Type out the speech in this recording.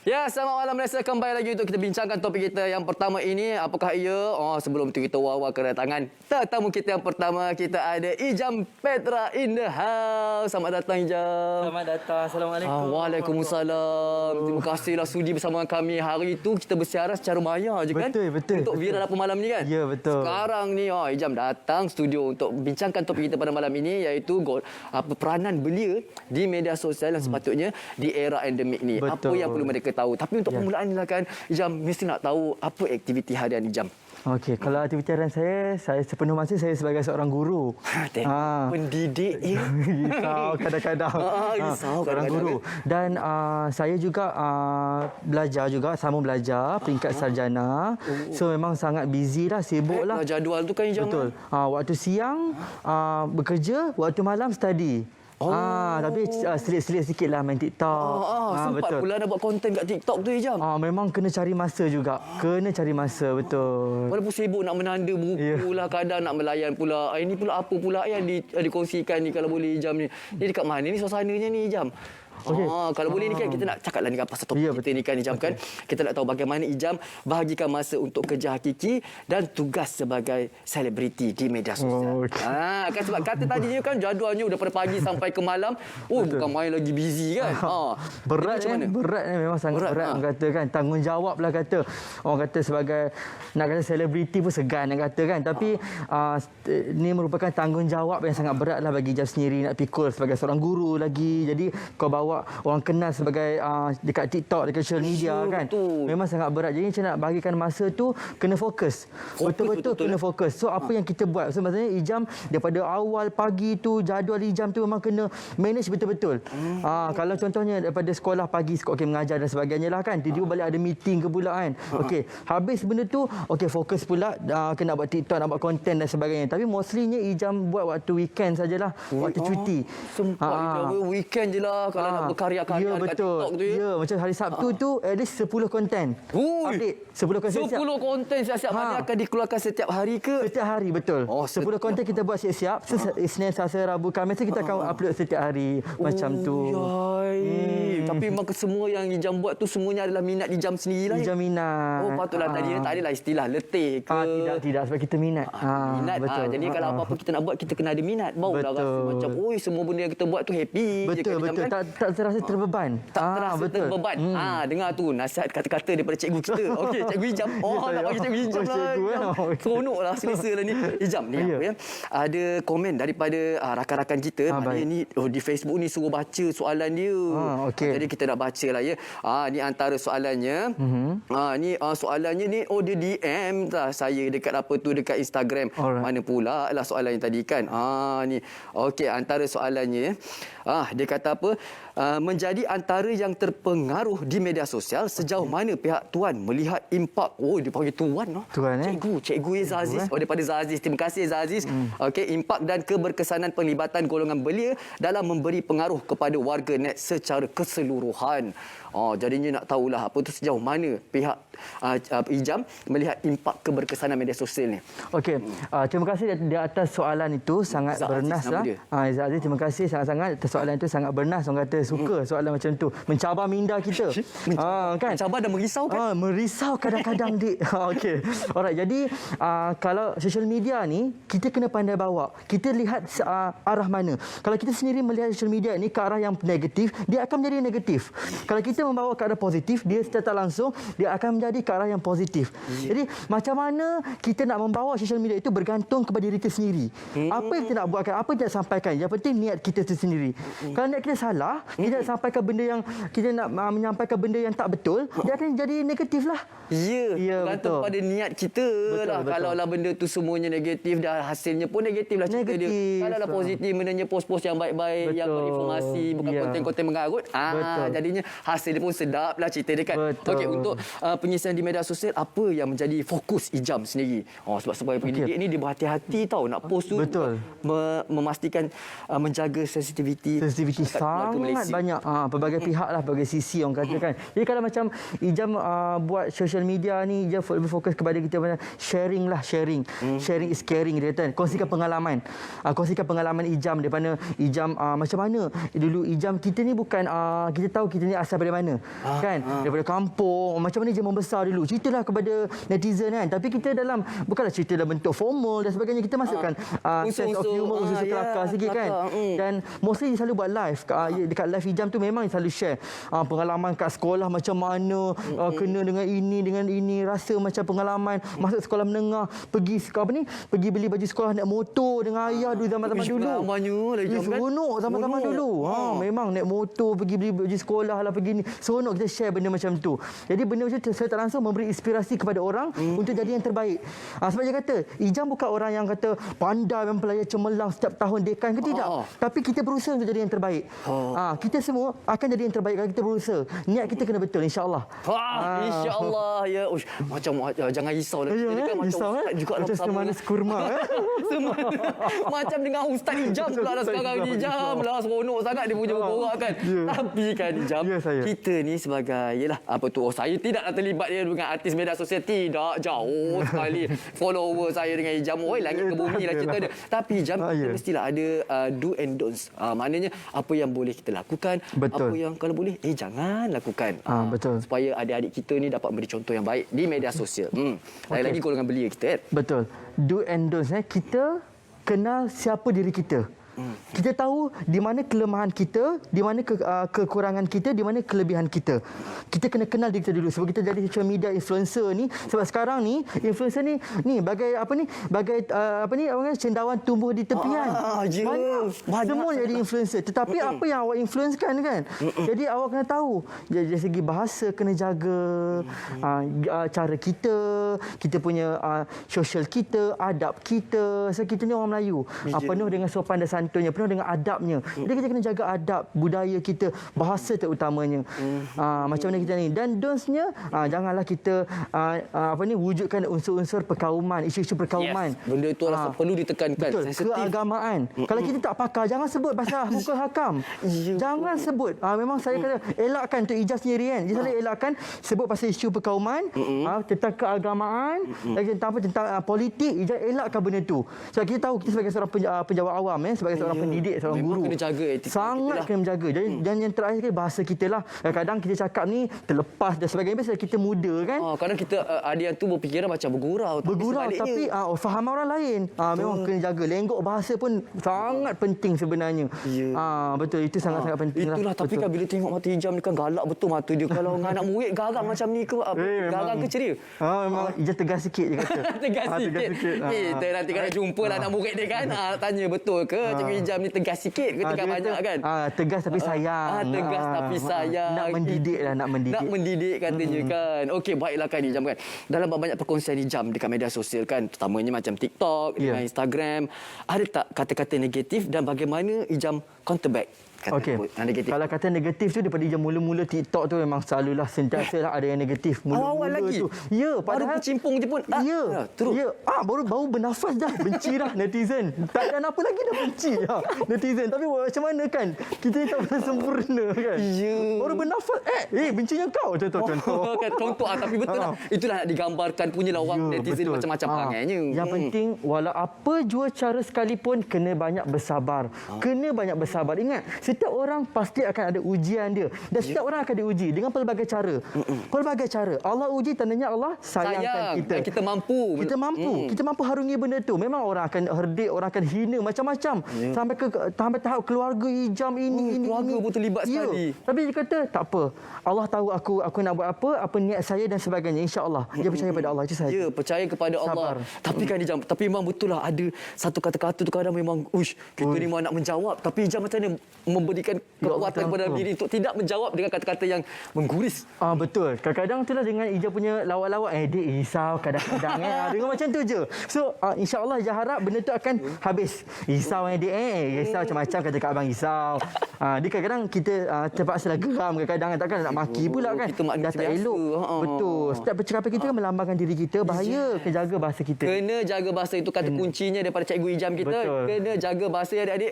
Ya, selamat malam Malaysia. Kembali lagi untuk kita bincangkan topik kita yang pertama ini. Apakah ia? Sebelum itu kita wawa kedatangan tetamu kita yang pertama. Kita ada Ijam Petra in the house. Selamat datang Ijam. Selamat datang. Assalamualaikum. Waalaikumsalam. Terima kasihlah sudi bersama kami. Hari itu kita bersiaran secara maya je kan? Betul. Untuk viral apa malam ni kan? Ya, betul. Sekarang ni Ijam datang studio untuk bincangkan topik kita pada malam ini, iaitu peranan belia di media sosial yang sepatutnya di era endemik ni. Betul. Apa yang perlu mereka tahu. Tapi untuk permulaan ni lah kan, Ijam mesti nak tahu apa aktiviti harian Ijam. Okey, kalau aktiviti harian saya sepenuh masa saya sebagai seorang guru. Pendidik ya. Risau kadang-kadang. Risau seorang guru. Dan saya juga belajar juga, sambung belajar peringkat sarjana. So memang sangat busy lah, sibuk lah. Jadual tu kan Ijam. Betul. Waktu siang bekerja, waktu malam study. Tapi selit-selit sikit lah main TikTok. Sempat betul. pula nak buat konten kat TikTok tu Ijam. Memang kena cari masa juga. Kena cari masa, betul. Walaupun sibuk nak menanda buku lah, kadang nak melayan pula. Ini pula apa pula yang dikongsikan ni kalau boleh Ijam ni. Ni dekat mana ni suasananya ni Ijam? Okay. Kalau boleh ni kan kita nak cakap lah ni kan pasal topik kita ni kan Ijam kan. Kita nak tahu bagaimana Ijam bahagikan masa untuk kerja hakiki dan tugas sebagai selebriti di media sosial. Kan sebab kata tadinya kan jadualnya udah pada pagi sampai ke malam. Bukan main lagi busy kan. Berat memang sangat berat orang kata kan. Tanggungjawab lah kata. Orang kata sebagai nak kata selebriti pun segan nak kata kan. Tapi ni merupakan tanggungjawab yang sangat berat lah bagi Ijam sendiri nak pikul sebagai seorang guru lagi. Jadi kau bawa orang kenal sebagai dekat TikTok, dekat social media kan. Betul. Memang sangat berat. Jadi saya nak bagikan masa tu kena fokus. Betul-betul kena fokus. So apa yang kita buat? Sebenarnya Ijam daripada awal pagi tu, jadual Ijam tu memang kena manage betul-betul. Kalau contohnya daripada sekolah pagi, mengajar dan sebagainya lah kan. Tiba-tiba balik ada meeting ke pula kan. Okey, habis benda tu, fokus pula kena buat TikTok, nak buat konten dan sebagainya. Tapi mostlynya Ijam buat waktu weekend sajalah, waktu cuti. Sempat weekend je lah kalau nak berkarya-karya dekat TikTok tu ya. Ya, macam hari Sabtu tu at least 10 konten. Update 10 konten siap-siap. 10 konten siap-siap. Mana akan dikeluarkan setiap hari ke? Setiap hari, betul. 10 konten kita buat siap-siap. Isnin, Selasa, Rabu, Khamis kita akan upload setiap hari macam tu. Tapi memang semua yang Ijam buat tu semuanya adalah minat Ijam sendirilah. Ijam minat. Patutlah tadi tak adalah istilah letih ke. Tidak sebab kita minat. Minat. Betul. Jadi kalau apa-apa kita nak buat kita kena ada minat. Barulah rasa macam semua benda yang kita buat tu happy. Betul. Tak terasa terbeban. Tak terasa terbeban. Dengar tu nasihat kata-kata daripada cikgu kita. Okey, cikgu Ijam. Nak bagi cikgu Ijam lah. Seronoklah selesa lah ni. Ijam ni apa ya? Ada komen daripada rakan-rakan kita ni di Facebook ni suruh baca soalan dia. Jadi kita nak baca lah ya. Ni antara soalannya. Ni soalannya ni dia DM lah saya dekat apa tu dekat Instagram. Mana pula lah soalannya tadi kan. Ni. Okey, antara soalannya dia kata apa? Menjadi antara yang terpengaruh di media sosial, sejauh mana pihak Tuan melihat impak dia panggil Tuan Cikgu Aziz daripada Aziz. Terima kasih Aziz. Okey, impak dan keberkesanan penglibatan golongan belia dalam memberi pengaruh kepada warga net secara keseluruhan. Jadinya nak tahulah apa tu sejauh mana pihak Ijam melihat impak keberkesanan media sosial ni. Okey, terima kasih di atas soalan itu, sangat bernas lah. Aziz, terima kasih sangat-sangat atas soalan itu, sangat bernas. Orang kata suka soalan macam tu. Mencabar minda kita. Kan? Mencabar dan merisau kan? Merisau kadang-kadang dik. Okey. Alright, jadi kalau social media ni kita kena pandai bawa. Kita lihat arah mana. Kalau kita sendiri melihat social media ni ke arah yang negatif, dia akan menjadi negatif. Kalau kita membawa ke arah positif, dia secara tak langsung dia akan menjadi ke arah yang positif. Jadi macam mana kita nak membawa social media itu bergantung kepada diri kita sendiri. Apa yang kita nak buatkan, apa yang kita sampaikan. Yang penting niat kita sendiri. Kalau niat kita salah, kita sampaikan benda yang kita nak menyampaikan benda yang tak betul, dia akan jadi negatif lah. Bergantung pada niat kita lah. Kalau lah benda tu semuanya negatif dan hasilnya pun negatif lah cerita dia. Kalau lah positif, bendanya post-post yang baik-baik, yang berinformasi, bukan konten-konten mengarut, jadinya hasil dia pun sedap lah cerita dia kan. Okey, untuk penyelesaian di media sosial, apa yang menjadi fokus Ijam sendiri? Sebab sebagai pendidik ni dia berhati-hati tau nak post tu. Memastikan menjaga sensitiviti sangat banyak pelbagai pihak lah, pelbagai sisi orang kata kan. Jadi kalau macam Ijam buat social media ni, Ijam lebih fokus kepada kita sharing. Sharing is caring dia kata. Kongsikan pengalaman. Kongsikan pengalaman Ijam daripada Ijam macam mana dulu Ijam kita ni bukan kita tahu kita ni asal dari mana. Kan? Daripada kampung, macam mana dia membesar dulu. Ceritalah kepada netizen kan. Tapi kita bukanlah cerita dalam bentuk formal dan sebagainya. Kita masukkan sense of humor, unsur kelakar sikit kan. Dan mostly dia selalu buat live. Dekat live Ijam tu memang dia selalu share pengalaman kat sekolah macam mana, kena dengan ini, rasa macam pengalaman masuk sekolah menengah, pergi beli baju sekolah naik motor dengan ayah dulu zaman-zaman dulu. Seronok zaman-zaman dulu. Memang naik motor pergi beli baju sekolah lah, pergi ni. Seronok kita share benda macam tu. Jadi benda macam tu saya tak langsung memberi inspirasi kepada orang untuk jadi yang terbaik. Sebab dia kata, Ijam bukan orang yang kata pandai mempelajari cemerlang setiap tahun dekan ke tidak. Tapi kita berusaha untuk jadi yang terbaik. Kita semua akan jadi yang terbaik kalau kita berusaha. Niat kita kena betul, insya-Allah. InsyaAllah ya. Macam jangan risau lah. Risau juga macam semanis kurma. Macam dengan Ustaz Ijam pula dah sekarang ni. Ijam lah seronok sangat dia punya berborak kan. Tapi kan Ijam, kita ni sebagai saya tidaklah terlibat dia dengan artis media sosial, tidak, jauh sekali. Follower saya dengan Ijam langit ke bumi lah cerita dia. Tapi Ijam kita mestilah ada do and don'ts. Maknanya apa yang boleh kita lakukan, apa yang kalau boleh jangan lakukan. Betul. Supaya adik-adik kita ni dapat beri contoh yang baik di media sosial. Lagi-lagi golongan belia kita. Betul. Do and don'ts. Kita kenal siapa diri kita. Kita tahu di mana kelemahan kita, di mana kekurangan kita, di mana kelebihan kita. Kita kena kenal diri kita dulu sebab kita jadi social media influencer ni. Sebab sekarang ni influencer ni bagai orang cendawan tumbuh di tepian. Banyak semua jadi influencer. Tetapi apa yang awak influencekan kan? Jadi awak kena tahu dari segi bahasa kena jaga, cara kita punya sosial kita, adab kita. So kita ni orang Melayu, penuh dengan sopan dan santunnya, penuh dengan adabnya. Jadi kita kena jaga adab budaya kita, bahasa terutamanya. Macam mana kita ni. Dan don'ts-nya janganlah kita wujudkan unsur-unsur perkauman, isu-isu perkauman. Benda itu rasa perlu ditekankan. Betul. Keagamaan. Kalau kita tak pakar, jangan sebut pasal hukum hakam. Jangan sebut. Memang saya kata elakkan untuk Ijaz sendiri kan. Dia selalu elakkan sebut pasal isu perkauman, tentang keagamaan, tentang politik. Ijaz elakkan benda tu. Sebab kita tahu kita sebagai seorang penjawat awam, sebagai seorang pendidik, seorang guru, kena jaga sangat kena menjaga. Dan yang terakhir sekali bahasa kita lah. Kadang-kadang kita cakap ni terlepas dan sebagainya. Biasa kita muda kan. Kadang kita ada yang tu berfikiran macam bergurau. Tapi faham orang lain. Memang kena jaga. Lenggok bahasa pun sangat penting sebenarnya. Betul. Itu sangat-sangat penting. Itulah. Tapi kan bila tengok mata Ijam ni kan galak betul mata dia. Kalau anak murid garang macam ni ke? Garang ke ceria? Memang Ijaz tegas sikit je kata. Tegas sikit. Kita nanti kalau jumpa lah anak murid dia kan. Tanya betul ke Cikgu Ijam ni tegas sikit ke tegas banyak kan? Tegas tapi sayang. Tegas tapi sayang. Nak mendidik lah, nak mendidik katanya kan. Okey, baiklah kan Ijam kan. Dalam banyak perkongsian Ijam dekat media sosial kan, terutamanya macam TikTok, dengan Instagram, ada tak kata-kata negatif dan bagaimana Ijam counterback? Okey. Kalau kata negatif tu daripada Ijam mula-mula TikTok tu memang selalulah sentiasalah ada yang negatif. Awal lagi tu. Ya, baru bercimpung je pun. Terus. Baru bernafas dah benci dah netizen. Tak ada apa lagi dah benci netizen. Tapi macam mana kan? Kita ni tak pernah sempurna kan. Baru bernafas bencinya kau contoh. Contoh tapi betul lah. Itulah nak digambarkan punyalah orang netizen macam-macam perangainya. Yang penting walau apa jua cara sekalipun kena banyak bersabar. Kena banyak bersabar. Ingat, setiap orang pasti akan ada ujian dia. Dan setiap orang akan diuji dengan pelbagai cara. Pelbagai cara. Allah uji tandanya Allah sayangkan kita. Dan kita mampu. Kita mampu harungi benda tu. Memang orang akan herdik, orang akan hina macam-macam. Sampai tahap keluarga Ijam ini. Keluarga pun terlibat sekali. Tapi dia kata tak apa. Allah tahu aku nak buat apa niat saya dan sebagainya. InsyaAllah. Dia percaya pada Allah. Itu sahaja. Ya, percaya kepada Allah. Tapi kan Ijam, tapi memang betul lah ada satu kata-kata tu kadang memang kita ni memang nak menjawab. Tapi Ijam macam mana memberikan kekuatan kepada diri untuk tidak menjawab dengan kata-kata yang mengguris. Betul. Kadang-kadang itulah dengan Ijam punya lawak-lawak. Dia risau kadang-kadang. Dengan macam tu je. So, insya-Allah Ijam harap benda tu akan habis. Risau risau macam-macam kata Kak Abang risau. Dia kadang-kadang kita terpaksa geram kadang-kadang. Takkan nak maki pula kan. Dah tak elok. Betul. Setiap percakapan kita kan melambangkan diri kita. Bahaya. Kena jaga bahasa kita. Kena jaga bahasa itu kata kuncinya daripada Cikgu Ijam kita. Betul. Kena jaga bahasa adik-adik.